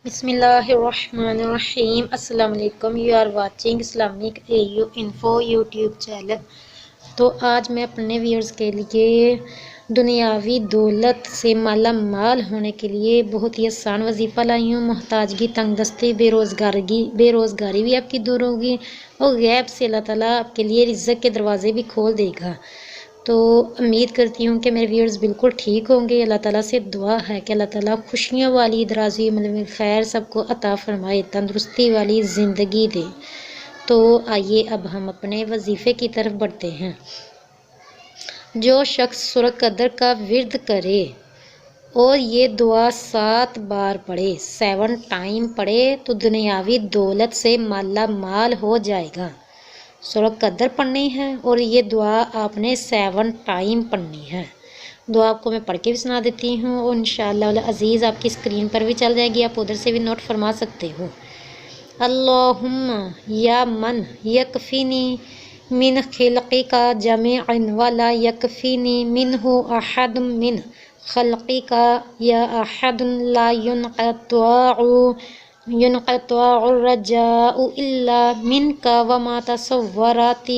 بسم اللہ الرحمن الرحیم۔ السلام علیکم، you are watching Islamic AU info YouTube channel. تو آج میں اپنے ویورز کے لیے دنیاوی دولت سے مالا مال ہونے کے لیے بہت ہی آسان وظیفہ لائی ہوں۔ محتاجگی، تنگ دستی، بے روزگاری بھی آپ کی دور ہوگی اور غیب سے اللہ تعالیٰ آپ کے لیے رزق کے دروازے بھی کھول دے گا۔ تو امید کرتی ہوں کہ میرے ویورز بالکل ٹھیک ہوں گے۔ اللہ تعالیٰ سے دعا ہے کہ اللہ تعالیٰ خوشیوں والی، درازی عمر میں خیر سب کو عطا فرمائے، تندرستی والی زندگی دے۔ تو آئیے اب ہم اپنے وظیفے کی طرف بڑھتے ہیں۔ جو شخص سورہ قدر کا ورد کرے اور یہ دعا 7 بار پڑھے، 7 ٹائم پڑھے، تو دنیاوی دولت سے مالا مال ہو جائے گا۔ سورہ قدر پڑھنی ہے اور یہ دعا آپ نے 7 ٹائم پڑھنی ہے۔ دعا آپ کو میں پڑھ کے بھی سنا دیتی ہوں اور انشاءاللہ العزیز آپ کی اسکرین پر بھی چل جائے گی، آپ ادھر سے بھی نوٹ فرما سکتے ہو۔ اللہم یا من یکفینی من خلقک جمیعا ولا یکفینی منہ احد من خلقک یا احد لا ينقطع الرجاء الا منك وما تصورت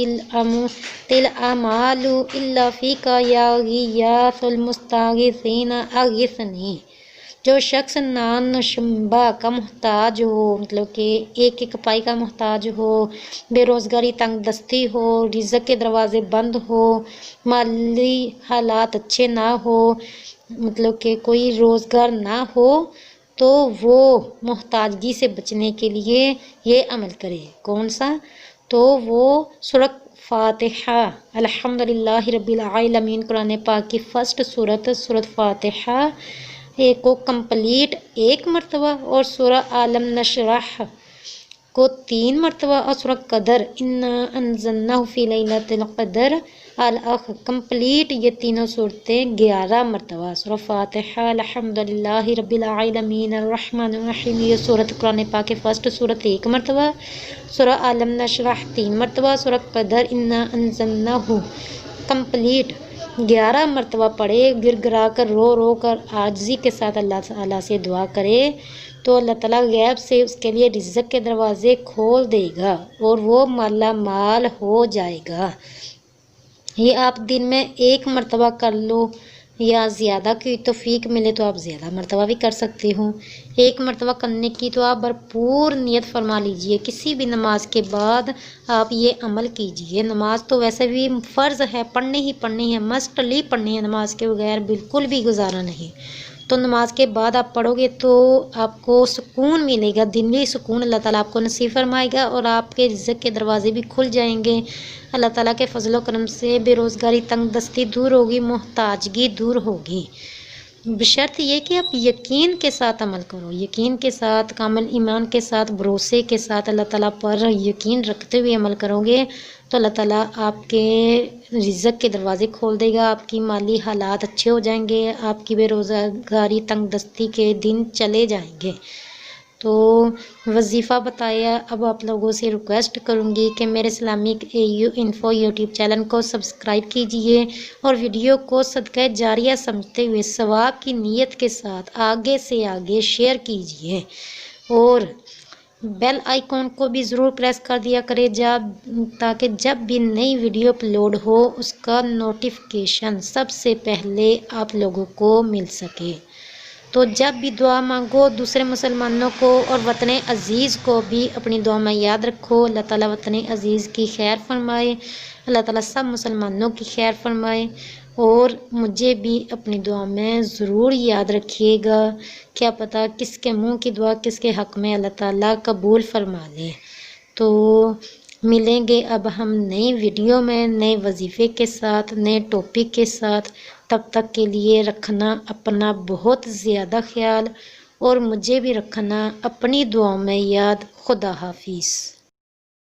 الاعمال الا فيك يا غياث المستغيثين اغثني۔ جو شخص نان نشمبا کا محتاج ہو، مطلب کہ ایک پائی کا محتاج ہو، بے روزگاری، تنگ دستی ہو، رزق کے دروازے بند ہو، مالی حالات اچھے نہ ہو، مطلب کہ کوئی روزگار نہ ہو، تو وہ محتاجگی سے بچنے کے لیے یہ عمل کرے۔ کون سا؟ تو وہ سورہ فاتحہ، الحمدللہ رب العالمین، قرآن پاک کی فرسٹ سورۃ فاتحہ کو کمپلیٹ 1 مرتبہ، اور سورہ عالم نشرح کو 3 مرتبہ، اور سورہ قدر انا انزلناہ فی لیلۃ القدر کمپلیٹ یہ تینوں صورتیں 11 مرتبہ۔ سورہ فاتحہ، الحمدللہ رب العالمین، الرحمن الرحیم، یہ سورۃ قرآن پاک کی فرسٹ سورت 1 مرتبہ، سورہ عالم نشرح 3 مرتبہ، سورہ قدر انا انزلناہ کمپلیٹ 11 مرتبہ پڑھے، گر گرا کر، رو رو کر، عاجزی کے ساتھ اللہ تعالیٰ سے دعا کرے، تو اللہ تعالیٰ غیب سے اس کے لیے رزق کے دروازے کھول دے گا اور وہ مالا مال ہو جائے گا۔ یہ آپ دن میں 1 مرتبہ کر لو، یا زیادہ کی توفیق ملے تو آپ زیادہ مرتبہ بھی کر سکتے ہو۔ 1 مرتبہ کرنے کی تو آپ بھرپور نیت فرما لیجئے۔ کسی بھی نماز کے بعد آپ یہ عمل کیجئے۔ نماز تو ویسے بھی فرض ہے، پڑھنی ہے، مسٹلی پڑھنی ہے، نماز کے بغیر بالکل بھی گزارا نہیں۔ تو نماز کے بعد آپ پڑھو گے تو آپ کو سکون ملے گا، دلی سکون اللہ تعالیٰ آپ کو نصیب فرمائے گا، اور آپ کے رزق کے دروازے بھی کھل جائیں گے۔ اللہ تعالیٰ کے فضل و کرم سے بے روزگاری، تنگ دستی دور ہوگی، محتاجگی دور ہوگی، بشرط یہ کہ آپ یقین کے ساتھ عمل کرو، یقین کے ساتھ، کامل ایمان کے ساتھ، بھروسے کے ساتھ، اللہ تعالیٰ پر یقین رکھتے ہوئے عمل کرو گے تو اللہ تعالیٰ آپ کے رزق کے دروازے کھول دے گا، آپ کی مالی حالات اچھے ہو جائیں گے، آپ کی بے روزگاری، تنگ دستی کے دن چلے جائیں گے۔ تو وظیفہ بتایا، اب آپ لوگوں سے ریکویسٹ کروں گی کہ میرے Islamic AU info YouTube channel کو سبسکرائب کیجئے اور ویڈیو کو صدقہ جاریہ سمجھتے ہوئے ثواب کی نیت کے ساتھ آگے سے آگے شیئر کیجئے، اور بیل آئیکن کو بھی ضرور پریس کر دیا کرے تاکہ جب بھی نئی ویڈیو اپلوڈ ہو اس کا نوٹیفیکیشن سب سے پہلے آپ لوگوں کو مل سکے۔ تو جب بھی دعا مانگو دوسرے مسلمانوں کو اور وطن عزیز کو بھی اپنی دعا میں یاد رکھو۔ اللہ تعالیٰ وطن عزیز کی خیر فرمائے، اللہ تعالیٰ سب مسلمانوں کی خیر فرمائے، اور مجھے بھی اپنی دعا میں ضرور یاد رکھیے گا، کیا پتہ کس کے منہ کی دعا کس کے حق میں اللہ تعالیٰ قبول فرما لے۔ تو ملیں گے اب ہم نئی ویڈیو میں، نئے وظیفے کے ساتھ، نئے ٹاپک کے ساتھ۔ تب تک کے لیے رکھنا اپنا بہت زیادہ خیال، اور مجھے بھی رکھنا اپنی دعاؤں میں یاد۔ خدا حافظ۔